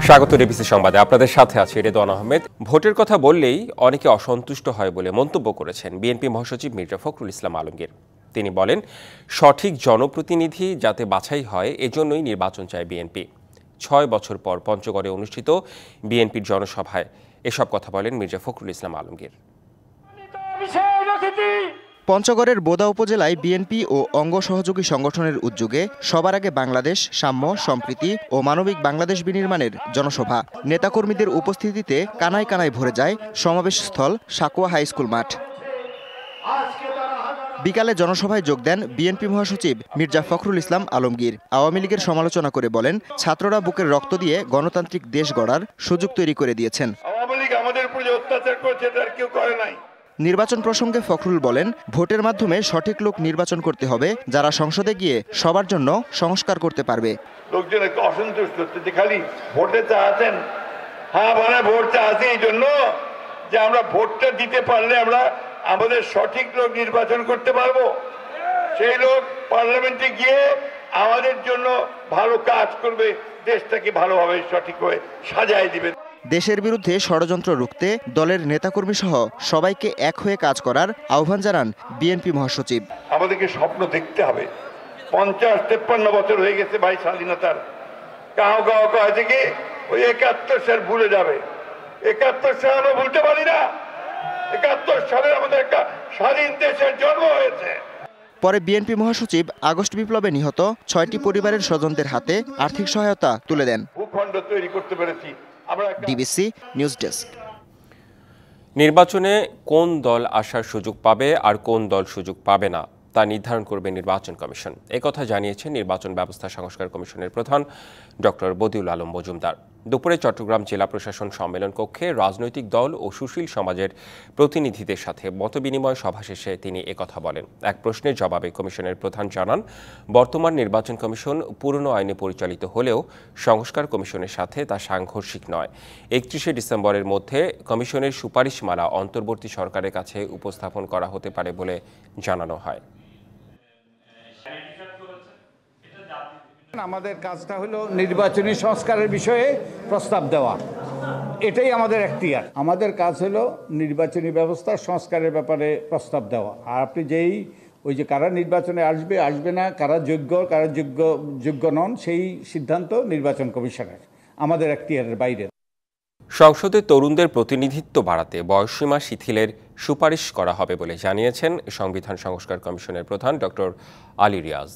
স্বাগত ডিবিসি সংবাদে আপনাদের সাথে আছে রেদওয়ান আহমেদ। ভোটের কথা বললেই অনেকে অসন্তুষ্ট হয় বলে মন্তব্য করেছেন বিএনপি মহাসচিব মির্জা ফখরুল ইসলাম আলমগীর। তিনি বলেন, সঠিক জনপ্রতিনিধি যাতে বাছাই হয় এজন্যই নির্বাচন চায় বিএনপি। ৬ বছর পর পঞ্চগড়ে অনুষ্ঠিত বিএনপির জনসভায় এসব কথা বলেন মির্জা ফখরুল ইসলাম আলমগীর। পঞ্চগড়ের বোদা উপজেলায় বিএনপি ও অঙ্গ সহযোগী সংগঠনের উদ্যোগে সবার আগে বাংলাদেশ সাম্য, সম্প্রীতি ও মানবিক বাংলাদেশ বিনির্মাণের জনসভা। নেতাকর্মীদের উপস্থিতিতে কানায় কানায় ভরে যায় সমাবেশস্থল সাকুয়া হাই স্কুল মাঠ। বিকালে জনসভায় যোগ দেন বিএনপি মহাসচিব মির্জা ফখরুল ইসলাম আলমগীর। আওয়ামী লীগের সমালোচনা করে বলেন, ছাত্ররা বুকের রক্ত দিয়ে গণতান্ত্রিক দেশ গড়ার সুযোগ তৈরি করে দিয়েছেন। আওয়ামী লীগ আমাদের উপর যে অত্যাচার করেছে তার কেউ করে নাই। নির্বাচন প্রসঙ্গে ফখরুল বলেন, ভোটের মাধ্যমে সঠিক লোক নির্বাচন করতে হবে, যারা সংসদে গিয়ে সবার জন্য সংস্কার করতে পারবে। লোকজন একটু অসন্তুষ্ট হচ্ছে, খালি ভোটে চাচ্ছেন, হ্যাঁ মানে ভোট চাচ্ছি এই জন্য যে আমরা ভোটটা দিতে পারলে আমরা আমাদের সঠিক লোক নির্বাচন করতে পারবো, সেই লোক পার্লামেন্টে গিয়ে আমাদের জন্য ভালো কাজ করবে, দেশটাকে ভালোভাবে সঠিকভাবে সাজায় দিবে। দেশের বিরুদ্ধে ষড়যন্ত্র রুখতে দলের নেতাকর্মী সহ সবাইকে এক হয়ে কাজ করার আহ্বান জানান বিএনপি মহাসচিব। আমাদেরকে স্বপ্ন দেখতে হবে। 50-53 বছর হয়ে গেছে ভাই স্বাধীনতার। কাউ আছে কি ওই 71 সাল ভুলে যাবে। 71 সাল আমরা ভুলতে পারি না। 71 সালে আমাদের একটা স্বাধীন দেশের জন্ম হয়েছে। পরে বিএনপি মহাসচিব আগস্ট বিপ্লবে নিহত 6টি পরিবারের স্বজনদের হাতে আর্থিক সহায়তা তুলে দেন। ভূখণ্ড তৈরি করতে পেরেছি। DBC news desk. নির্বাচনে কোন দল আসার সুযোগ পাবে আর কোন দল সুযোগ পাবে না তা নির্ধারণ করবে নির্বাচন কমিশন। একথা জানিয়েছেন নির্বাচন ব্যবস্থা সংস্কার কমিশনের প্রধান ডক্টর বদিউল আলম মজুমদার। দুপুরে চট্টগ্রাম জেলা প্রশাসন সম্মেলন কক্ষে রাজনৈতিক দল ও সুশীল সমাজের প্রতিনিধিদের সাথে মতবিনিময় সভা শেষে তিনি একথা বলেন। এক প্রশ্নের জবাবে কমিশনের প্রধান জানান, বর্তমান নির্বাচন কমিশন পুরনো আইনে পরিচালিত হলেও সংস্কার কমিশনের সাথে তা সাংঘর্ষিক নয়। 31শে ডিসেম্বরের মধ্যে কমিশনের সুপারিশমালা অন্তর্বর্তী সরকারের কাছে উপস্থাপন করা হতে পারে বলে জানানো হয়। আমাদের কাজটা হলো নির্বাচনী সংস্কারের বিষয়ে প্রস্তাব দেওয়া, এটাই আমাদের এখতিয়ার। আমাদের কাজ হলো নির্বাচনী ব্যবস্থা সংস্কারের ব্যাপারে প্রস্তাব দেওয়া। আর আপনি যেই ওই যে কারা নির্বাচনে আসবে আসবে না, কারা যোগ্য নন, সেই সিদ্ধান্ত নির্বাচন কমিশনের, আমাদের এখতিয়ারের বাইরে। সংসদে তরুণদের প্রতিনিধিত্ব বাড়াতে বয়সসীমা শিথিলের সুপারিশ করা হবে বলে জানিয়েছেন সংবিধান সংস্কার কমিশনের প্রধান ডক্টর আলী রিয়াজ।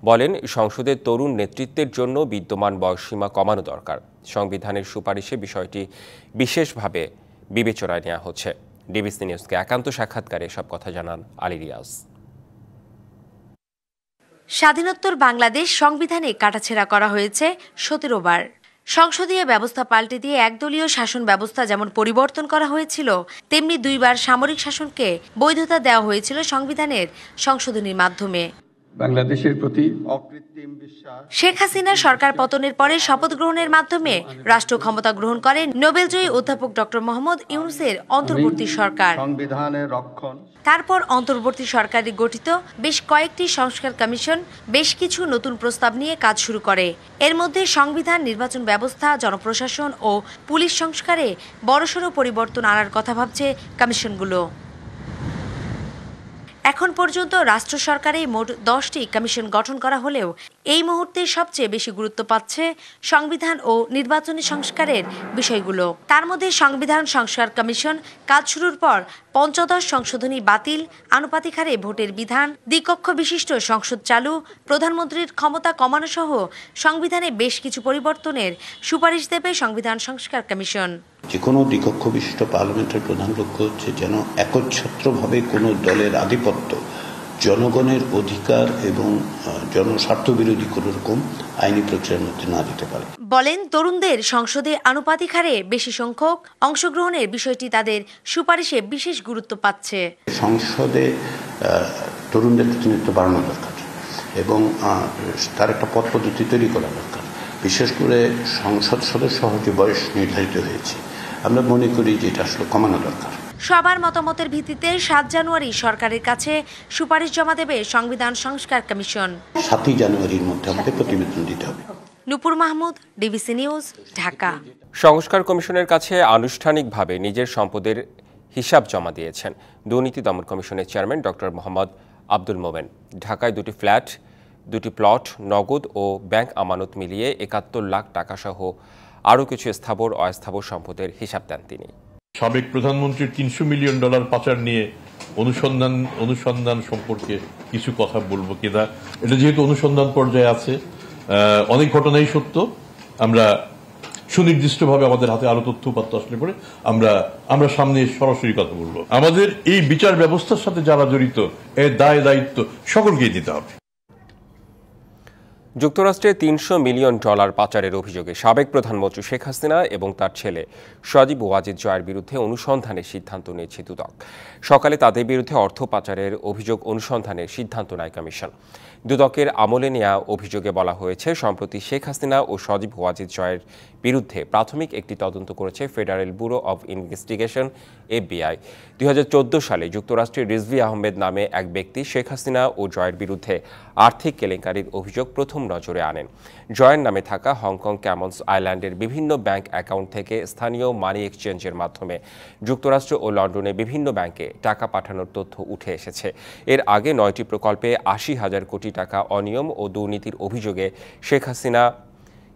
বলেন, সংসদের তরুণ নেতৃত্বের জন্য বিদ্যমান বয়সসীমা কমানো দরকার। সংবিধানের সুপারিশে বিষয়টি বিশেষভাবে বিবেচনায় নেওয়া হচ্ছে। ডিবিসি নিউজকে একান্ত সাক্ষাৎকারে সব কথা জানান আলী রিয়াজ। স্বাধীনোত্তর বাংলাদেশ সংবিধানে কাটাছেঁড়া করা হয়েছে 17 বার। সংসদীয় ব্যবস্থা পাল্টে দিয়ে একদলীয় শাসন ব্যবস্থা যেমন পরিবর্তন করা হয়েছিল, তেমনি 2 বার সামরিক শাসনকে বৈধতা দেওয়া হয়েছিল সংবিধানের সংশোধনীর মাধ্যমে। বাংলাদেশের প্রতি অকৃত্রিম বিশ্বাস। শেখ হাসিনার সরকার পতনের পরে শপথ গ্রহণের মাধ্যমে রাষ্ট্র ক্ষমতা গ্রহণ করে নোবেলজয়ী অধ্যাপক ডক্টর মোহাম্মদ ইউনূসের অন্তর্বর্তী সরকার। সংবিধানের রক্ষণ। তারপর অন্তর্বর্তী সরকারে গঠিত বেশ কয়েকটি সংস্কার কমিশন বেশ কিছু নতুন প্রস্তাব নিয়ে কাজ শুরু করে। এর মধ্যে সংবিধান, নির্বাচন ব্যবস্থা, জনপ্রশাসন ও পুলিশ সংস্কারে বড়সড় পরিবর্তন আনার কথা ভাবছে কমিশনগুলো। এখন পর্যন্ত রাষ্ট্র সরকারে মোট 10টি কমিশন গঠন করা হলেও এই মুহূর্তে সবচেয়ে বেশি গুরুত্ব পাচ্ছে সংবিধান ও নির্বাচনী সংস্কারের বিষয়গুলো। তার মধ্যে সংবিধান সংস্কার কমিশন কাজ শুরুর পর পঞ্চদশ সংশোধনী বাতিল, আনুপাতিক হারে ভোটের বিধান, দ্বিকক্ষ বিশিষ্ট সংসদ চালু, প্রধানমন্ত্রীর ক্ষমতা কমানো সহ সংবিধানে বেশ কিছু পরিবর্তনের সুপারিশ দেবে সংবিধান সংস্কার কমিশন। যে কোনো দ্বিকক্ষ বিশিষ্ট পার্লামেন্টের প্রধান লক্ষ্য হচ্ছে যেন একচ্ছত্রভাবে কোনো দলের আধিপত্য জনগণের অধিকার এবং জনস্বার্থ বিরোধী কোনো রকম আইনি প্রক্রিয়ার মধ্যে না দিতে পারে। বলেন, তরুণদের সংসদে আনুপাতিক হারে বেশি সংখ্যক অংশগ্রহণের বিষয়টি তাদের সুপারিশে বিশেষ গুরুত্ব পাচ্ছে। সংসদে তরুণদের প্রতিনিধিত্ব বাড়ানো দরকার এবং তার একটা পথ পদ্ধতি তৈরি করা দরকার। বিশেষ করে সংসদ সদস্য যে বয়স নির্ধারিত হয়েছে, আমরা মনে করি যে এটা আসলে কমানো দরকার। সবার মতামতের ভিত্তিতে 7 জানুয়ারি সরকারের কাছে সুপারিশ জমা দেবে সংবিধান সংস্কার কমিশন। 7 জানুয়ারির মধ্যে আমাদের প্রতিবেদন দিতে হবে। নূপুর মাহমুদ, ডিবিসি নিউজ, ঢাকা। সংস্কার কমিশনের কাছে আনুষ্ঠানিকভাবে নিজের সম্পদের হিসাব জমা দিয়েছেন দুর্নীতি দমন কমিশনের চেয়ারম্যান ডক্টর মোহাম্মদ আব্দুল মোমেন। ঢাকায় 2টি ফ্ল্যাট, 2টি প্লট, নগদ ও ব্যাংক আমানত মিলিয়ে ৭১ লাখ টাকা সহ আরও কিছু স্থাবর অস্থাবর সম্পদের হিসাব দেন তিনি। সাবেক প্রধানমন্ত্রীর $300 মিলিয়ন পাচার নিয়ে অনুসন্ধান সম্পর্কে কিছু কথা বলবো কিনা, এটা যেহেতু অনুসন্ধান পর্যায়ে আছে, অনেক ঘটনাই সত্য। আমরা সুনির্দিষ্টভাবে আমাদের হাতে আরো তথ্য উপাত্ত আসলে পরে আমরা সামনে সরাসরি কথা বলবো। আমাদের এই বিচার ব্যবস্থার সাথে যারা জড়িত এর দায় দায়িত্ব সকলকেই দিতে হবে। যুক্তরাষ্ট্রে $300 মিলিয়ন পাচারের অভিযোগে সাবেক প্রধানমন্ত্রী শেখ হাসিনা এবং তার ছেলে সজীব ওয়াজিদ জয়ের বিরুদ্ধে অনুসন্ধানের সিদ্ধান্ত নিয়েছে দুদক। সকালে তাদের বিরুদ্ধে অর্থ পাচারের অভিযোগ অনুসন্ধানের সিদ্ধান্ত নেয় কমিশন। দুদকের আমলে নেওয়া অভিযোগে বলা হয়েছে, সম্প্রতি শেখ হাসিনা ও সজীব ওয়াজিদ জয়ের বিরুদ্ধে প্রাথমিক একটি তদন্ত করেছে federal bureau of investigation FBI। 2014 সালে যুক্তরাষ্ট্রের রিজভী আহমেদ নামে এক ব্যক্তি শেখ হাসিনা ও জয়ের বিরুদ্ধে আর্থিক কেলেঙ্কারির অভিযোগ প্রথম নজরে আনেন। জয়ের নামে থাকা হংকং ক্যামন্স আইল্যান্ডের বিভিন্ন ব্যাংক অ্যাকাউন্ট থেকে স্থানীয় মানি এক্সচেঞ্জের মাধ্যমে যুক্তরাষ্ট্র ও লন্ডনে বিভিন্ন ব্যাংকে টাকা পাঠানোর তথ্য উঠে এসেছে। এর আগে 9টি প্রকল্পে 80,000 কোটি টাকা অনিয়ম ও দুর্নীতির অভিযোগে শেখ হাসিনা,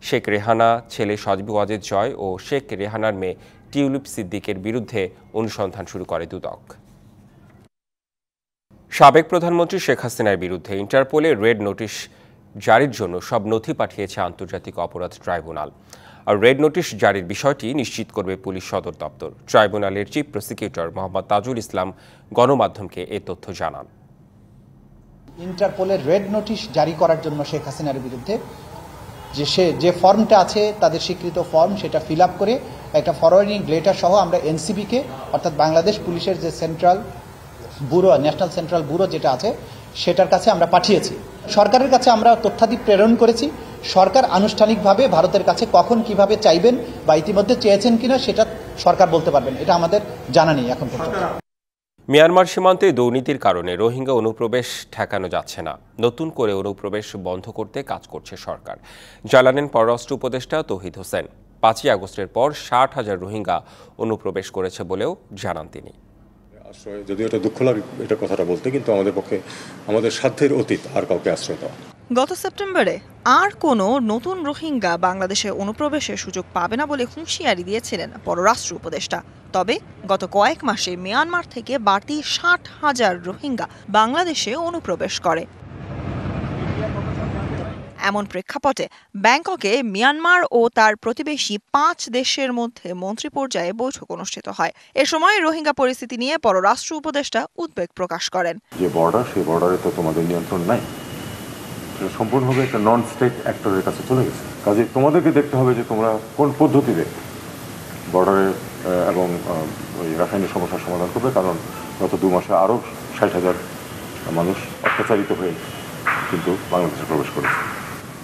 শেখ রেহানা ছেলে সজীব ওয়াজিদ জয় ও শেখ রেহানার মেয়ে টিউলিপ সিদ্দিকের বিরুদ্ধে অনুসন্ধান শুরু করে দুদক। সাবেক প্রধানমন্ত্রী শেখ হাসিনার বিরুদ্ধে ইন্টারপোলে রেড নোটিশ জারির জন্য সব নথি পাঠিয়েছে আন্তর্জাতিক অপরাধ ট্রাইব্যুনাল। আর রেড নোটিশ জারির বিষয়টি নিশ্চিত করবে পুলিশ সদর দপ্তর। ট্রাইব্যুনালের চিফ প্রসিকিউটর মোহাম্মদ তাজুল ইসলাম গণমাধ্যমকে এ তথ্য জানান। ইন্টারপোলের রেড নোটিশ জারি করার জন্য শেখ হাসিনার বিরুদ্ধে যে ফর্মটা আছে, তাদের স্বীকৃত ফর্ম, সেটা ফিল আপ করে একটা ফরওয়ার্ডিং লেটার সহ আমরা এনসিবিকে, অর্থাৎ বাংলাদেশ পুলিশের যে central bureau, national central bureau যেটা আছে, সেটার কাছে আমরা পাঠিয়েছি। সরকারের কাছে আমরা তথ্যাদি প্রেরণ করেছি। সরকার আনুষ্ঠানিকভাবে ভারতের কাছে কখন কিভাবে চাইবেন বা ইতিমধ্যে চেয়েছেন কিনা সেটা সরকার বলতে পারবেন, এটা আমাদের জানা নেই এখন পর্যন্ত। মিয়ানমার সীমান্তে দুর্নীতির কারণে রোহিঙ্গা অনুপ্রবেশ ঠেকানো যাচ্ছে না। নতুন করে অনুপ্রবেশ বন্ধ করতে কাজ করছে সরকার, জানালেন পররাষ্ট্র উপদেষ্টা তৌহিদ হোসেন। 5ই আগস্টের পর 60,000 রোহিঙ্গা অনুপ্রবেশ করেছে বলেও জানান তিনি। যদিও এটা দুঃখ লাগে এটা কথাটা বলতে, কিন্তু আমাদের পক্ষে আমাদের সাধ্যের অতীত আর কাউকে আশ্রয় দেওয়া। গত সেপ্টেম্বরে আর কোনো নতুন রোহিঙ্গা বাংলাদেশে অনুপ্রবেশের সুযোগ পাবে না বলে হুঁশিয়ারি দিয়েছিলেন পররাষ্ট্র উপদেষ্টা। তবে গত কয়েক মাসে মিয়ানমার থেকে বাড়তি 60,000 রোহিঙ্গা বাংলাদেশে অনুপ্রবেশ করে। এমন প্রেক্ষাপটে ব্যাংককে মিয়ানমার ও তার প্রতিবেশী 5 দেশের মধ্যে মন্ত্রী পর্যায়ে বৈঠক অনুষ্ঠিত হয়। এ সময় রোহিঙ্গা পরিস্থিতি নিয়ে পররাষ্ট্র উপদেষ্টা উদ্বেগ প্রকাশ করেন। যে বর্ডার, সেই বর্ডারে তো তোমাদের নিয়ন্ত্রণ নাই, সেটা সম্পূর্ণভাবে একটা নন স্টেট অ্যাক্টরের কাছে চলে গেছে। কাজে তোমাদেরকে দেখতে হবে যে তোমরা কোন পদ্ধতিতে বর্ডারে এবং ওই রাসায়নিক সমস্যার সমাধান করবে। কারণ গত 2 মাসে আরও 60,000 মানুষ অত্যাচারিত হয়ে কিন্তু বাংলাদেশে প্রবেশ করেছে।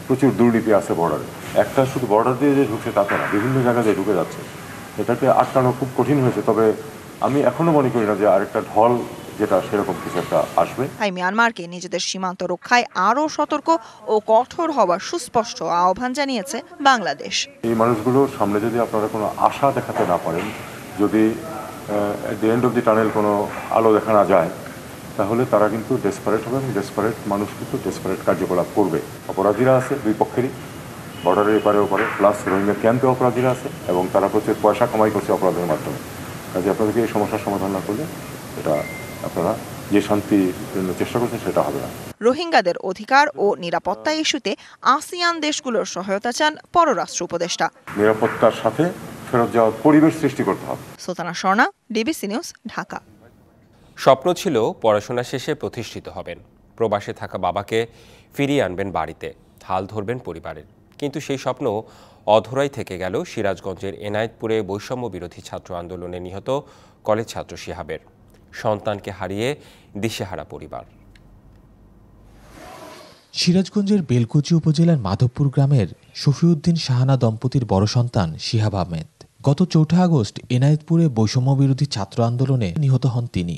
প্রচুর দুর্নীতি আছে বর্ডারে। একটা শুধু বর্ডার দিয়ে যে ঢুকছে তাতে না, বিভিন্ন জায়গায় যে ঢুকে যাচ্ছে, এটাকে আটকানো খুব কঠিন হয়েছে। তবে আমি এখনো মনে করি না যে আরেকটা ঢল যেটা সেরকম কিছু একটা আসবে। তাই মিয়ানমারকে নিজেদের সীমান্ত রক্ষায় আরও সতর্ক ও কঠোর হওয়ার সুস্পষ্ট আহ্বান জানিয়েছে বাংলাদেশ। এই মানুষগুলোর সামনে যদি আপনারা কোনো আশা দেখাতে না পারেন, যদি at the end of the tunnel কোনো আলো দেখা না যায়, তাহলে তারা কিন্তু ডেসপারেট হবে এবং ডেসপারেট মানুষ কিন্তু ডেসপারেট কার্যকলাপ করবে। অপরাধীরা আছে দুই পক্ষেরই, বর্ডারের এপারে ওপারে, প্লাস রোহিঙ্গা ক্যাম্পে অপরাধীরা আছে এবং তারা প্রচুর পয়সা কামাই করছে অপরাধের মাধ্যমে। কাজে আপনাদেরকে এই সমস্যার সমাধান না করলে এটা আপনারা যে শান্তির জন্য চেষ্টা করছেন সেটা হবে না। রোহিঙ্গাদের অধিকার ও নিরাপত্তা ইস্যুতে আসিয়ান দেশগুলোর সহায়তা চান পররাষ্ট্র উপদেষ্টা। নিরাপত্তার সাথে ফেরত যাওয়ার পরিবেশ সৃষ্টি করতে হবে। Sultana Swarna, DBC news, Dhaka. স্বপ্ন ছিল পড়াশোনা শেষে প্রতিষ্ঠিত হবেন, প্রবাসে থাকা বাবাকে ফিরিয়ে আনবেন বাড়িতে, হাল ধরবেন পরিবারের। কিন্তু সেই স্বপ্ন অধরাই থেকে গেল সিরাজগঞ্জের এনায়েতপুরে বৈষম্য বিরোধী ছাত্র আন্দোলনে নিহত কলেজ ছাত্র শিহাবের। সন্তানকে হারিয়ে দিশেহারা পরিবার। সিরাজগঞ্জের বেলকুচি উপজেলার মাধবপুর গ্রামের শফিউদ্দিন শাহানা দম্পতির বড় সন্তান শিহাব আহমেদ। গত 4 আগস্ট এনায়েতপুরে বৈষম্য বিরোধী ছাত্র আন্দোলনে নিহত হন তিনি।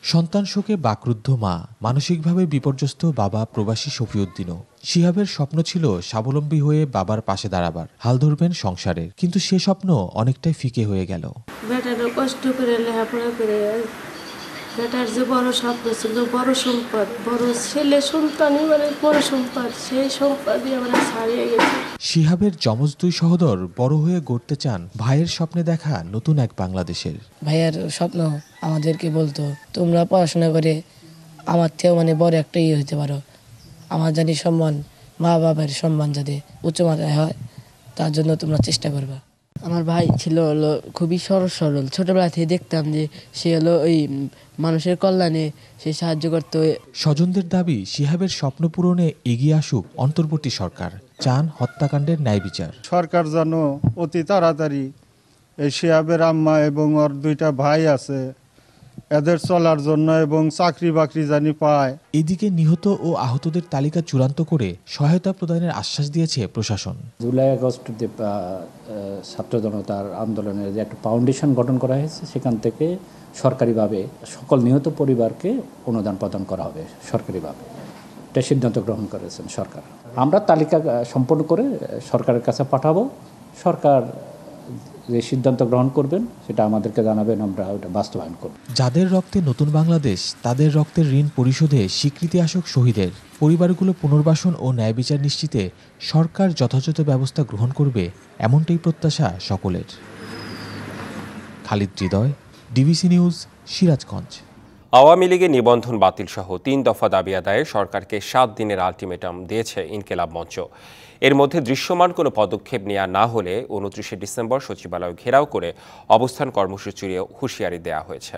সন্তান শোকে বাকরুদ্ধ মা, মানসিকভাবে বিপর্যস্ত বাবা প্রবাসী শফিউদ্দিনও। শিহাবের স্বপ্ন ছিল স্বাবলম্বী হয়ে বাবার পাশে দাঁড়াবার, হাল ধরবেন সংসারের, কিন্তু সে স্বপ্ন অনেকটাই ফিকে হয়ে গেল। বেটারও কষ্ট করে লেখাপড়া করে, বেটার যে বড় স্বপ্ন ছিল, বড় সম্পদ, বড় ছেলে সন্তানই মানে বড় সম্পদ, সেই সম্পদই আমরা ছাড়িয়ে গেছি। শিহাবের যমজ দুই সহোদর বড় হয়ে গড়তে চান ভাইয়ের স্বপ্নে দেখা নতুন এক বাংলাদেশের। ভাইয়ার স্বপ্ন আমাদেরকে বলতো, তোমরা পড়াশোনা করে আমার থেকেও মানে বড় একটা ইয়ে হতে পারো, আমার জানি সম্মান, মা বাবার সম্মান যাতে উচ্চমাত্রায় হয়, তার জন্য তোমরা চেষ্টা করবা। আমার ভাই ছিল হলো খুবই সরল সরল, ছোটবেলা থেকে দেখতাম যে সে হলো ওই মানুষের কল্যাণে সে সাহায্য করতো। স্বজনদের দাবি, শিহাবের স্বপ্ন পূরণে এগিয়ে আসুক অন্তর্বর্তী সরকার, চান হত্যাকাণ্ডের ন্যায় বিচার। সরকার যেন অতি তাড়াতাড়ি এই শিহাবের আম্মা এবং ওর দুইটা ভাই আছে এদের চলার জন্য এবং চাকরি বাকরি জানি পায়। এদিকে নিহত ও আহতদের তালিকা চূড়ান্ত করে সহায়তা প্রদানের আশ্বাস দিয়েছে প্রশাসন। জুলাই আগস্ট ছাত্র জনতার আন্দোলনের যে একটা ফাউন্ডেশন গঠন করা হয়েছে, সেখান থেকে সরকারিভাবে সকল নিহত পরিবারকে অনুদান প্রদান করা হবে সরকারিভাবে, এটা সিদ্ধান্ত গ্রহণ করেছেন সরকার। আমরা তালিকা সম্পন্ন করে সরকারের কাছে পাঠাবো, সরকার যে সিদ্ধান্ত গ্রহণ করবেন সেটা আমাদেরকে জানাবেন, আমরা ওটা বাস্তবায়ন করব। যাদের রক্তে নতুন বাংলাদেশ, তাদের রক্তের ঋণ পরিশোধে স্বীকৃতি আসুক শহীদের, পরিবারগুলো পুনর্বাসন ও ন্যায় বিচার নিশ্চিতে সরকার যথাযথ ব্যবস্থা গ্রহণ করবে, এমনটাই প্রত্যাশা সকলের। খালিদ হৃদয়, ডিবিসি নিউজ, সিরাজগঞ্জ। আওয়ামী লীগের নিবন্ধন বাতিল সহ 3 দফা দাবি আদায়ে সরকারকে 7 দিনের আলটিমেটাম দিয়েছে ইনকিলাব মঞ্চ। এর মধ্যে দৃশ্যমান কোনো পদক্ষেপ নেওয়া না হলে 29 ডিসেম্বর সচিবালয় ঘেরাও করে অবস্থান কর্মসূচির হুঁশিয়ারি দেওয়া হয়েছে।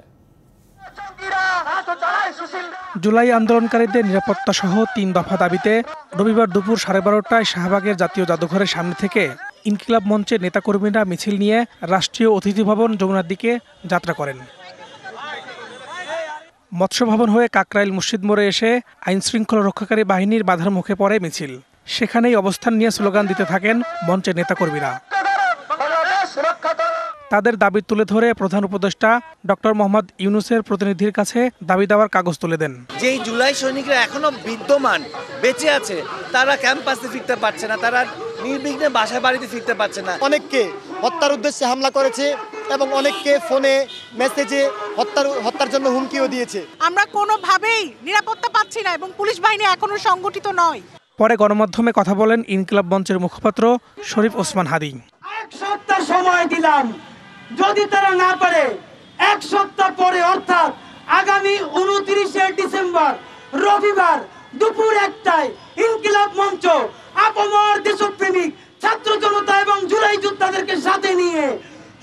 জুলাই আন্দোলনকারীদের নিরাপত্তা সহ 3 দফা দাবিতে রবিবার দুপুর 12:30টায় শাহবাগের জাতীয় জাদুঘরের সামনে থেকে ইনকিলাব মঞ্চের নেতাকর্মীরা মিছিল নিয়ে রাষ্ট্রীয় অতিথি ভবন যমুনার দিকে যাত্রা করেন। মৎস্য ভবন হয়ে কাকরাইল মসজিদ মোড়ে এসে আইনশৃঙ্খলা রক্ষাকারী বাহিনীর বাধার মুখে পড়ে মিছিল। সেখানেই অবস্থান নিয়ে স্লোগান দিতে থাকেন মঞ্চের নেতাকর্মীরা। তাদের দাবি তুলে ধরে প্রধান উপদেষ্টা ডক্টর মোহাম্মদ ইউনূসের প্রতিনিধির কাছে দাবি দেওয়ার কাগজ তুলে দেন। যেই জুলাই সৈনিকরা এখনো বিদ্যমান বেঁচে আছে, তারা ক্যাম্পাসে ফিরতে পারছে না, তারা নির্বিঘ্নে বাসা বাড়িতে ফিরতে পারছে না। অনেককে হত্যার উদ্দেশ্যে হামলা করেছে এবং অনেককে ফোনে মেসেজে হত্যার জন্য হুমকিও দিয়েছে। আমরা কোনোভাবেই নিরাপত্তা পাচ্ছি না এবং পুলিশ বাহিনী এখনো সংগঠিত নয়। পরে গণমাধ্যমে কথা বলেন ইনকিলাব মঞ্চের মুখপাত্র শরীফ ওসমান হাদি। 1 সপ্তাহ সময় দিলাম, যদি তারা না পারে 1 সপ্তাহ পরে অর্থাৎ আগামী 29 ডিসেম্বর রবিবার দুপুর 1টায় ইনকিলাব মঞ্চ আপমর দেশপ্রেমিক ছাত্র জনতা এবং জুলাই যোদ্ধাদেরকে সাথে নিয়ে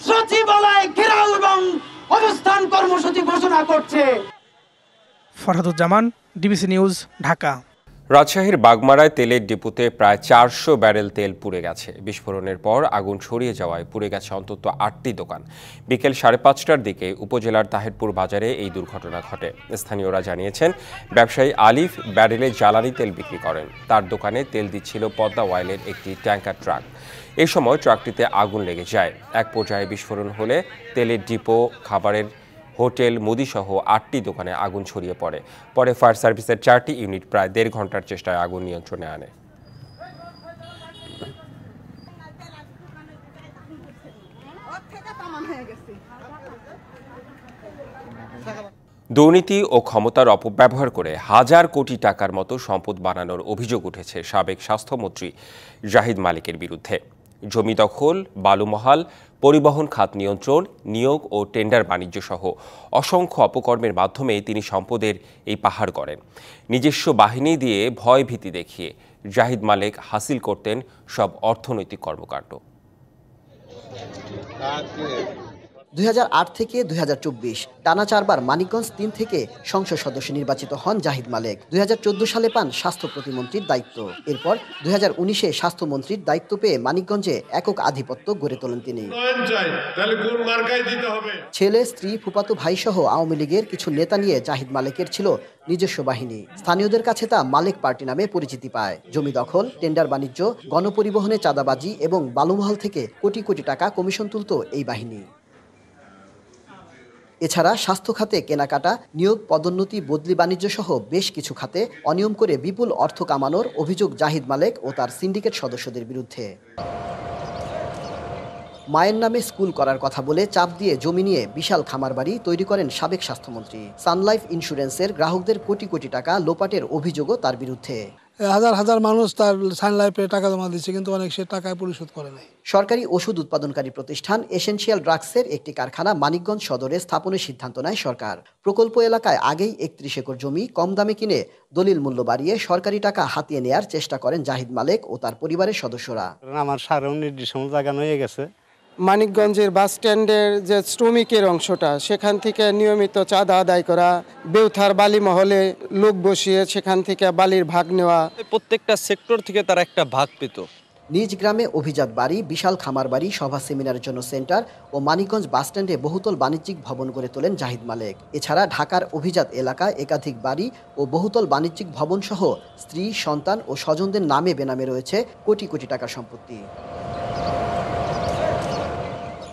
সচিবালয় ঘেরাও এবং অবস্থান কর্মসূচি ঘোষণা করছে। Farhaduzzaman, DBC news, Dhaka. রাজশাহীর বাগমারায় তেলের ডিপুতে প্রায় 400 ব্যারেল তেল পুড়ে গেছে। বিস্ফোরণের পর আগুন ছড়িয়ে যাওয়ায় পুড়ে গেছে অন্তত 8টি দোকান। বিকেল 5:30টার দিকে উপজেলার তাহিরপুর বাজারে এই দুর্ঘটনা ঘটে। স্থানীয়রা জানিয়েছেন, ব্যবসায়ী আলিফ ব্যারেলে জ্বালানি তেল বিক্রি করেন। তার দোকানে তেল দিচ্ছিল পদ্মা অয়েলের একটি ট্যাঙ্কার ট্রাক। এই সময় ট্রাকটিতে আগুন লেগে যায়। এক পর্যায়ে বিস্ফোরণ হলে তেলের ডিপো, খাবারের হোটেল, মুদিসহ 8টি দোকানে আগুন ছড়িয়ে পড়ে। পরে ফায়ার সার্ভিসের 4টি ইউনিট প্রায় 1.5 ঘন্টার চেষ্টায় আগুন নিয়ন্ত্রণে আনে। দুর্নীতি ও ক্ষমতার অপব্যবহার করে হাজার কোটি টাকার মতো সম্পদ বানানোর অভিযোগ উঠেছে সাবেক স্বাস্থ্যমন্ত্রী জাহিদ মালিকের বিরুদ্ধে। জমি দখল, বালুমহাল, পরিবহন খাত নিয়ন্ত্রণ, নিয়োগ ও টেন্ডার বাণিজ্য সহ অসংখ্য অপকর্মের মাধ্যমে তিনি সম্পদের এই পাহাড় গড়েন। নিজস্ব বাহিনী দিয়ে ভয় ভীতি দেখিয়ে জাহিদ মালিক হাসিল করতেন সব অর্থনৈতিক কর্মকাণ্ড। 2008 থেকে 2024 টানা 4 বার মানিকগঞ্জ 3 থেকে সংসদ সদস্য নির্বাচিত হন জাহিদ মালিক। 2014 সালে পান স্বাস্থ্য প্রতিমন্ত্রীর দায়িত্ব। এরপর 2019-এ স্বাস্থ্যমন্ত্রীর দায়িত্ব পেয়ে মানিকগঞ্জে একক আধিপত্য গড়ে তোলেন তিনি। ছেলে, স্ত্রী, ফুফাতো ভাই সহ আওয়ামী লীগের কিছু নেতা নিয়ে জাহিদ মালিকের ছিল নিজস্ব বাহিনী। স্থানীয়দের কাছে তা মালিক পার্টি নামে পরিচিতি পায়। জমি দখল, টেন্ডার বাণিজ্য, গণপরিবহনে চাঁদাবাজি এবং বালুমহাল থেকে কোটি কোটি টাকা কমিশন তুলত এই বাহিনী। এছাড়া স্বাস্থ্য খাতে কেনাকাটা, নিয়োগ, পদোন্নতি, বদলি বাণিজ্য সহ বেশ কিছু খাতে অনিয়ম করে বিপুল অর্থ কামানোর অভিযোগ জাহিদ মালেক ও তার সিন্ডিকেট সদস্যদের বিরুদ্ধে। মায়ের নামে স্কুল করার কথা বলে চাপ দিয়ে জমি নিয়ে বিশাল খামার বাড়ি তৈরি করেন সাবেক স্বাস্থ্যমন্ত্রী। সানলাইফ ইন্স্যুরেন্সের গ্রাহকদের কোটি কোটি টাকা লোপাটের অভিযোগও তার বিরুদ্ধে। হাজার হাজার মানুষ তার সানলাইফে টাকা জমা দিচ্ছে, কিন্তু অনেক সে টাকা পরিশোধ করে নাই। সরকারি ওষুধ উৎপাদনকারী প্রতিষ্ঠান এসেনশিয়াল ড্রাগসের একটি কারখানা মানিকগঞ্জ সদরে স্থাপনের সিদ্ধান্ত নেয় সরকার। প্রকল্প এলাকায় আগেই 31 একর জমি কম দামে কিনে দলিল মূল্য বাড়িয়ে সরকারি টাকা হাতিয়ে নেয়ার চেষ্টা করেন জাহিদ মালেক ও তার পরিবারের সদস্যরা। আমার সারেও নির্দিষ্ট জায়গা হয়ে গেছে। মানিকগঞ্জের বাস স্ট্যান্ডের যে শ্রমিকের অংশটা, সেখান থেকে নিয়মিত চাঁদা আদায় করা, বেউথার বালি মহলে লোক বসিয়ে সেখান থেকে বালির ভাগ নেওয়া, প্রত্যেকটা সেক্টর থেকে তারা একটা ভাগ পেত। নিজ গ্রামে অভিজাত বাড়ি, বিশাল খামার বাড়ি, সভা সেমিনারের জন্য সেন্টার ও মানিকগঞ্জ বাসস্ট্যান্ডে বহুতল বাণিজ্যিক ভবন গড়ে তোলেন জাহিদ মালেক। এছাড়া ঢাকার অভিজাত এলাকায় একাধিক বাড়ি ও বহুতল বাণিজ্যিক ভবন সহ স্ত্রী, সন্তান ও স্বজনদের নামে বেনামে রয়েছে কোটি কোটি টাকার সম্পত্তি।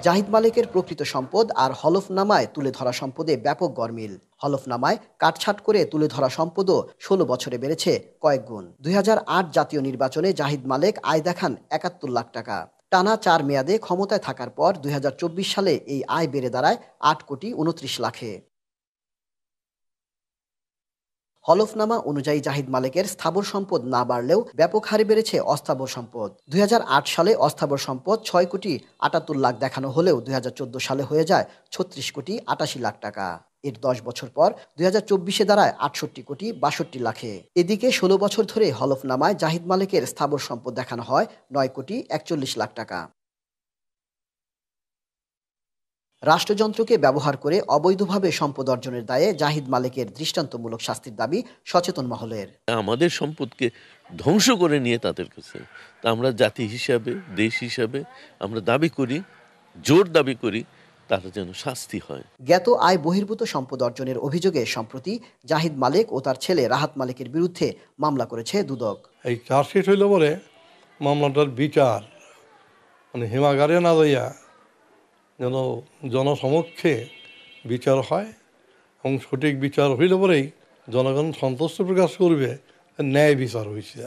জাহিদ মালেকের প্রকৃত সম্পদ আর হলফনামায় তুলে ধরা সম্পদে ব্যাপক গরমিল। হলফনামায় কাটছাট করে তুলে ধরা সম্পদও 16 বছরে বেড়েছে কয়েক গুণ। 2008 জাতীয় নির্বাচনে জাহিদ মালেক আয় দেখান 71 লাখ টাকা। টানা 4 মেয়াদে ক্ষমতায় থাকার পর 2024 সালে এই আয় বেড়ে দাঁড়ায় 8 কোটি 29 লাখে। হলফনামা অনুযায়ী জাহিদ মালেকের স্থাবর সম্পদ না বাড়লেও ব্যাপক হারে বেড়েছে অস্থাবর সম্পদ। 2008 সালে অস্থাবর সম্পদ 6 কোটি 78 লাখ দেখানো হলেও 2014 সালে হয়ে যায় 36 কোটি 88 লাখ টাকা। এর 10 বছর পর 2024-এ দাঁড়ায় 68 কোটি 62 লাখে। এদিকে 16 বছর ধরে হলফনামায় জাহিদ মালেকের স্থাবর সম্পদ দেখানো হয় 9 কোটি 41 লাখ টাকা। রাষ্ট্রযন্ত্রকে ব্যবহার করে অবৈধভাবে সম্পদ অর্জনের দায়ে জাহিদ মালেকের দৃষ্টান্তমূলক শাস্তির দাবি সচেতন মহলের। আমাদের সম্পদকে ধ্বংস করে নিয়ে তাদের কাছে, তা আমরা জাতি হিসাবে, দেশ হিসাবে আমরা দাবি করি, জোর দাবি করি, তার যেন শাস্তি হয়। জ্ঞাত আয় বহির্ভূত সম্পদ অর্জনের অভিযোগে সম্প্রতি জাহিদ মালেক ও তার ছেলে রাহাত মালেকের বিরুদ্ধে মামলা করেছে দুদক। এই চার্জশিট হইল বলে মামলাটার বিচার হিমাগারে না যাইয়া যেন জনসমক্ষে বিচার হয় এবং সঠিক বিচার হইলে পরেই জনগণ সন্তুষ্ট প্রকাশ করবে ন্যায় বিচার হয়েছে।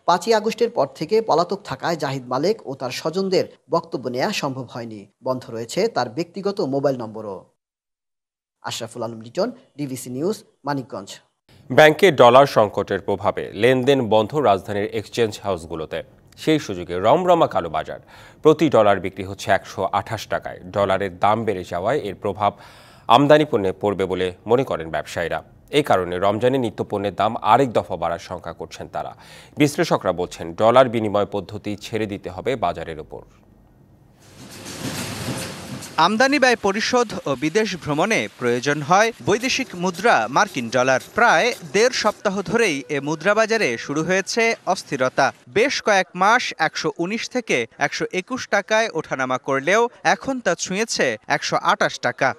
5ই আগস্টের পর থেকে পলাতক থাকায় জাহিদ মালেক ও তার স্বজনদের বক্তব্য নেওয়া সম্ভব হয়নি। বন্ধ রয়েছে তার ব্যক্তিগত মোবাইল নম্বরও। Ashraful Alam Liton, DBC news, Manikganj. ব্যাংকে ডলার সংকটের প্রভাবে লেনদেন বন্ধ রাজধানীর এক্সচেঞ্জ হাউসগুলোতে। সেই সুযোগে রমরমা কালোবাজার। প্রতি ডলার বিক্রি হচ্ছে 128 টাকায়। ডলারের দাম বেড়ে যাওয়ায় এর প্রভাব আমদানি পণ্যে পড়বে বলে মনে করেন ব্যবসায়ীরা। এই কারণে রমজানে নিত্যপণ্যের দাম আরেক দফা বাড়ার শঙ্কা করছেন তারা। বিশ্লেষকরা বলছেন ডলার বিনিময় পদ্ধতি ছেড়ে দিতে হবে বাজারের উপর। আমদানি ব্যয় পরিশোধ ও বিদেশ ভ্রমণে প্রয়োজন হয় বৈদেশিক মুদ্রা মার্কিন ডলার। প্রায় 1.5 সপ্তাহ ধরেই এ মুদ্রা বাজারে শুরু হয়েছে অস্থিরতা। বেশ কয়েক মাস 119 থেকে 121 টাকায় ওঠানামা করলেও এখন তা ছুঁয়েছে 128 টাকা।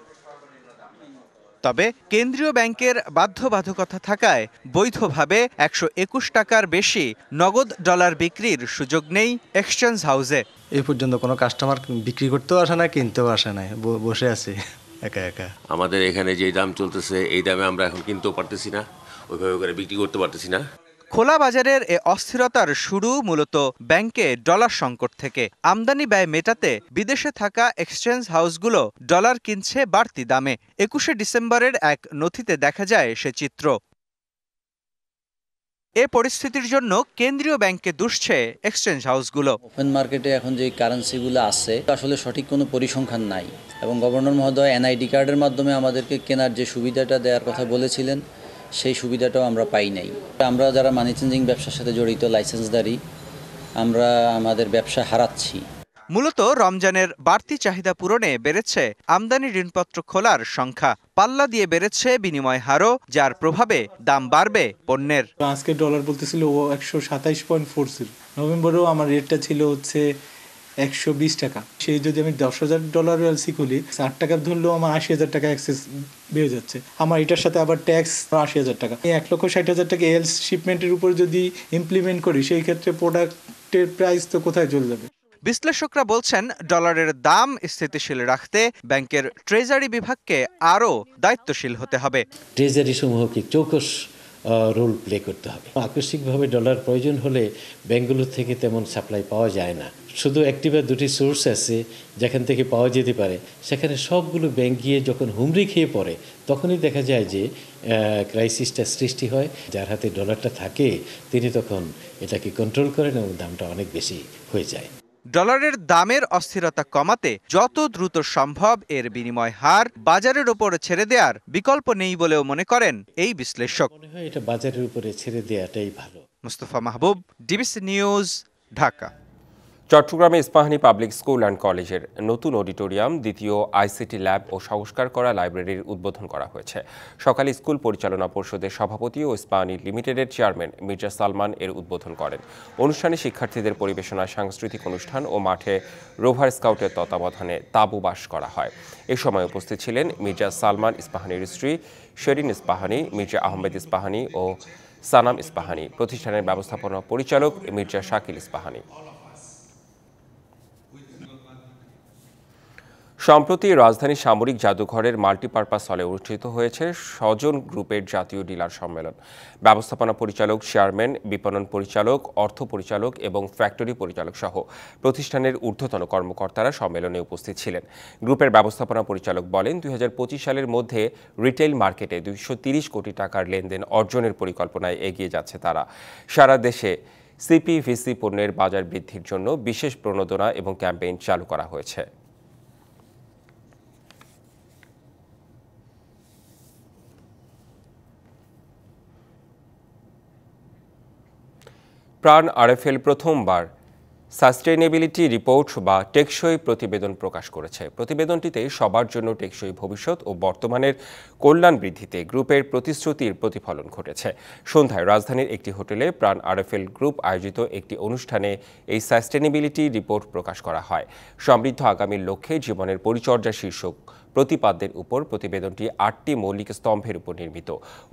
তবে কেন্দ্রীয় ব্যাংকের বাধ্যবাধকতা থাকায় বৈধভাবে 121 টাকার বেশি নগদ ডলার বিক্রির সুযোগ নেই এক্সচেঞ্জ হাউসে। এই পর্যন্ত কোনো কাস্টমার বিক্রি করতেও আসে না, কিনতেও আসে না, বসে আছে একা একা। আমাদের এখানে যে দাম চলতেছে এই দামে আমরা এখন কিনতেও পারতেছি না, ওইভাবে করে বিক্রি করতে পারতেছি না। খোলা বাজারের এ অস্থিরতার শুরু মূলত ব্যাংকে ডলার সংকট থেকে। আমদানি ব্যয় মেটাতে বিদেশে থাকা এক্সচেঞ্জ হাউসগুলো ডলার কিনছে বাড়তি দামে। 21শে ডিসেম্বরের এক নথিতে দেখা যায় সে চিত্র। এ পরিস্থিতির জন্য কেন্দ্রীয় ব্যাংকে দুষছে এক্সচেঞ্জ হাউসগুলো। ওপেন মার্কেটে এখন যে কারেন্সিগুলো আছে আসলে সঠিক কোনো পরিসংখ্যান নাই, এবং গভর্নর মহোদয় এনআইডি কার্ডের মাধ্যমে আমাদেরকে কেনার যে সুবিধাটা দেওয়ার কথা বলেছিলেন সেই সুবিধাটাও আমরা পাই নাই। আমরা যারা মানি চেঞ্জিং ব্যবসার সাথে জড়িত লাইসেন্সদারি, আমরা আমাদের ব্যবসা হারাচ্ছি। মূলত রমজানের বাড়তি চাহিদা পূরণে বেড়েছে আমদানি ঋণপত্র খোলার সংখ্যা। পাল্লা দিয়ে বেড়েছে বিনিময় হারও, যার প্রভাবে দাম বাড়বে পণ্যের। আজকে ডলার বলতেছিল ও 127.40, নভেম্বরেও আমার রেটটা ছিল হচ্ছে 120 টাকা। সেই যদি আমি $10,000 এলসি খুলি, 8 টাকা ধরলেও আমার 80,000 টাকা অ্যাক্সেস বেড়ে যাচ্ছে। আমার এটার সাথে আবার ট্যাক্স 80,000 টাকা। 1,60,000 টাকা এলস শিপমেন্টের উপর যদি ইমপ্লিমেন্ট করি, সেই ক্ষেত্রে প্রোডাক্টের প্রাইস তো কোথায় চলে যাবে। বিশ্লেষকরা বলছেন, ডলারের দাম স্থিতিশীল রাখতে ব্যাংকের ট্রেজারি বিভাগকে আরও দায়িত্বশীল হতে হবে। ট্রেজারি সমূহকে চৌকস রোল প্লে করতে হবে। আকস্মিকভাবে ডলার প্রয়োজন হলে ব্যাংকগুলোর থেকে তেমন সাপ্লাই পাওয়া যায় না। শুধু একটি বা দুটি সোর্স আছে যেখান থেকে পাওয়া যেতে পারে, সেখানে সবগুলো ব্যাংক গিয়ে যখন হুমড়ি খেয়ে পড়ে তখনই দেখা যায় যে ক্রাইসিসটা সৃষ্টি হয়। যার হাতে ডলারটা থাকে তিনি তখন এটাকে কন্ট্রোল করেন এবং দামটা অনেক বেশি হয়ে যায়। ডলারের দামের অস্থিরতা কমাতে যত দ্রুত সম্ভব এর বিনিময় হার বাজারের উপর ছেড়ে দেওয়ার বিকল্প নেই বলেও মনে করেন এই বিশ্লেষক। মনে হয় এটা বাজারের উপরে ছেড়ে দেওয়াটাই ভালো। মুস্তফা মাহবুব, ডিবিসি নিউজ, ঢাকা। চট্টগ্রামে ইস্পাহানী পাবলিক স্কুল অ্যান্ড কলেজের নতুন অডিটোরিয়াম, দ্বিতীয় আইসিটি ল্যাব ও সংস্কার করা লাইব্রেরির উদ্বোধন করা হয়েছে। সকালে স্কুল পরিচালনা পর্ষদের সভাপতি ও ইস্পাহানী লিমিটেডের চেয়ারম্যান মির্জা সালমান এর উদ্বোধন করেন। অনুষ্ঠানে শিক্ষার্থীদের পরিবেশনায় সাংস্কৃতিক অনুষ্ঠান ও মাঠে রোভার স্কাউটের তত্ত্বাবধানে তাঁবুবাস করা হয়। এ সময় উপস্থিত ছিলেন মির্জা সালমান ইস্পাহানীর স্ত্রী শেরিন ইস্পাহানী, মির্জা আহমেদ ইস্পাহানী ও সানাম ইস্পাহানী, প্রতিষ্ঠানের ব্যবস্থাপনা পরিচালক মির্জা শাকিল ইস্পাহানী। সম্প্রতি রাজধানী সামরিক জাদুঘরের মাল্টিপারপাস হলে অনুষ্ঠিত হয়েছে স্বজন গ্রুপের জাতীয় ডিলার সম্মেলন। ব্যবস্থাপনা পরিচালক, চেয়ারম্যান, বিপণন পরিচালক, অর্থ পরিচালক এবং ফ্যাক্টরি পরিচালক সহ প্রতিষ্ঠানের ঊর্ধ্বতন কর্মকর্তারা সম্মেলনে উপস্থিত ছিলেন। গ্রুপের ব্যবস্থাপনা পরিচালক বলেন, 2025 সালের মধ্যে রিটেইল মার্কেটে 230 কোটি টাকার লেনদেন অর্জনের পরিকল্পনায় এগিয়ে যাচ্ছে তারা। সারা দেশে সিপিভিসি পণ্যের বাজার বৃদ্ধির জন্য বিশেষ প্রণোদনা এবং ক্যাম্পেইন চালু করা হয়েছে। প্রাণ আরএফএল প্রথমবার সাস্টেইনেবিলিটি রিপোর্ট বা টেকসই প্রতিবেদন প্রকাশ করেছে। প্রতিবেদনটিতে সবার জন্য টেকসই ভবিষ্যৎ ও বর্তমানের কল্যাণ বৃদ্ধিতে গ্রুপের প্রতিশ্রুতির প্রতিফলন ঘটেছে। সন্ধ্যায় রাজধানীর একটি হোটেলে প্রাণ আরএফএল গ্রুপ আয়োজিত একটি অনুষ্ঠানে এই সাস্টেইনেবিলিটি রিপোর্ট প্রকাশ করা হয়। সমৃদ্ধ আগামীর লক্ষ্যে জীবনের পরিচর্যা শীর্ষক প্রতিপাদ্যের উপর প্রতিবেদনটি 8টি মৌলিক স্তম্ভের উপর নির্মিত।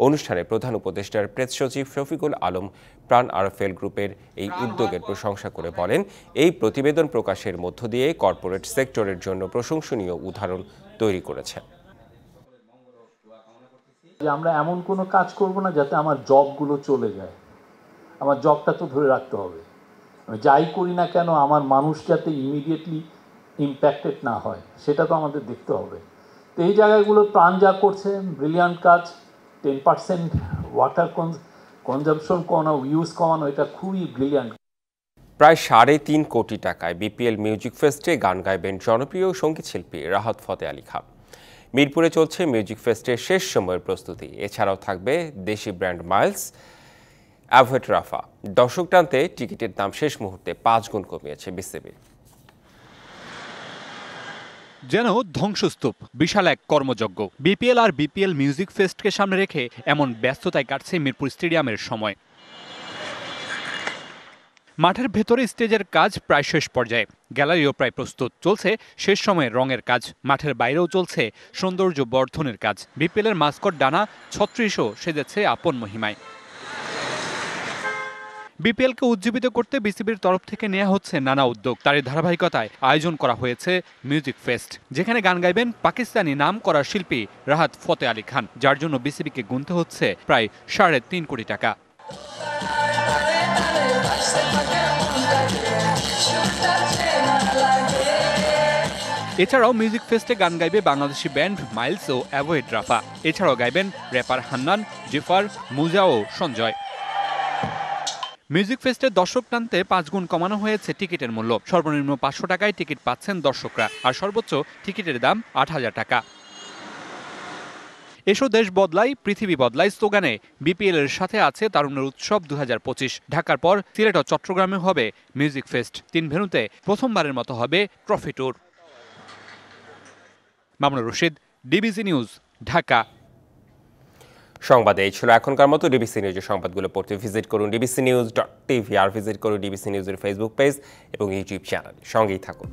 অনুষ্ঠানে প্রধান উপদেষ্টার প্রেস সচিব শফিকুল আলম প্রাণ আরএফএল গ্রুপের এই উদ্যোগের প্রশংসা করে বলেন, এই প্রতিবেদন প্রকাশের মধ্য দিয়ে কর্পোরেট সেক্টরের জন্য প্রশংসনীয় উদাহরণ তৈরি করেছে। আমরা এমন কোনো কাজ করব না যাতে আমার জবগুলো চলে যায়। আমার জবটা তো ধরে রাখতে হবে। আমি যাই করি না কেন আমার মানুষ যাতে ইমিডিয়েটলি ইম্প্যাক্টেড না হয় সেটা তো আমাদের দেখতে হবে। তো এই জায়গাগুলো প্রাণ যা করছে ব্রিলিয়ান্ট কাজ। 10% ওয়াটার কনজাম্পশন কমানো, ইউজ কমানো, এটা খুবই ব্রিলিয়ান্ট। প্রায় 3.5 কোটি টাকায় বিপিএল মিউজিক ফেস্টে গান গাইবেন জনপ্রিয় সঙ্গীত শিল্পী রাহাত ফতেহ আলী খান। মিরপুরে চলছে মিউজিক ফেস্টের শেষ সময়ের প্রস্তুতি। এছাড়াও থাকবে দেশি ব্র্যান্ড মাইলস, অ্যাভয়েড রাফা। দর্শক টানতে টিকিটের দাম শেষ মুহূর্তে 5 গুণ কমিয়েছে বিসিবি। যেন ধ্বংসস্তূপ, বিশাল এক কর্মযজ্ঞ। বিপিএল আর বিপিএল মিউজিক ফেস্টকে সামনে রেখে এমন ব্যস্ততায় কাটছে মিরপুর স্টেডিয়ামের সময়। মাঠের ভেতরে স্টেজের কাজ প্রায় শেষ পর্যায়ে, গ্যালারিও প্রায় প্রস্তুত। চলছে শেষ সময়ের রঙের কাজ। মাঠের বাইরেও চলছে সৌন্দর্য বর্ধনের কাজ। বিপিএলের মাস্কট ডানা 36ও সেজেছে আপন মহিমায়। বিপিএলকে উজ্জীবিত করতে বিসিবির তরফ থেকে নেওয়া হচ্ছে নানা উদ্যোগ। তারই ধারাবাহিকতায় আয়োজন করা হয়েছে মিউজিক ফেস্ট, যেখানে গান গাইবেন পাকিস্তানি নাম করা শিল্পী রাহাত ফতেহ আলী খান, যার জন্য বিসিবিকে গুনতে হচ্ছে প্রায় 3.5 কোটি টাকা। এছাড়াও মিউজিক ফেস্টে গান গাইবে বাংলাদেশি ব্যান্ড মাইলস ও অ্যাভয়েড রাফা। এছাড়াও গাইবেন র্যাপার হান্নান, জেফার, মুজা ও সঞ্জয়। মিউজিক ফেস্টে দর্শক টানতে 5 গুণ কমানো হয়েছে টিকিটের মূল্য। সর্বনিম্ন 500 টাকায় টিকিট পাচ্ছেন দর্শকরা, আর সর্বোচ্চ টিকিটের দাম 8000 টাকা। এসো দেশ বদলাই, পৃথিবী বদলাই স্লোগানে বিপিএল এর সাথে আছে তারুণ্যের উৎসব 2025। ঢাকার পর সিলেট ও চট্টগ্রামে হবে মিউজিক ফেস্ট। 3 ভেন্যুতে প্রথমবারের মতো হবে trophy tour. Mamunur Rashid, DBC news, Dhaka. সংবাদে এই ছিল এখনকার মতো। ডিবিসি নিউজের সংবাদগুলো পড়তে ভিজিট করুন dbcnews.tv আর ভিজিট করুন ডিবিসি নিউজের ফেসবুক পেজ এবং ইউটিউব চ্যানেল। সঙ্গেই থাকুন।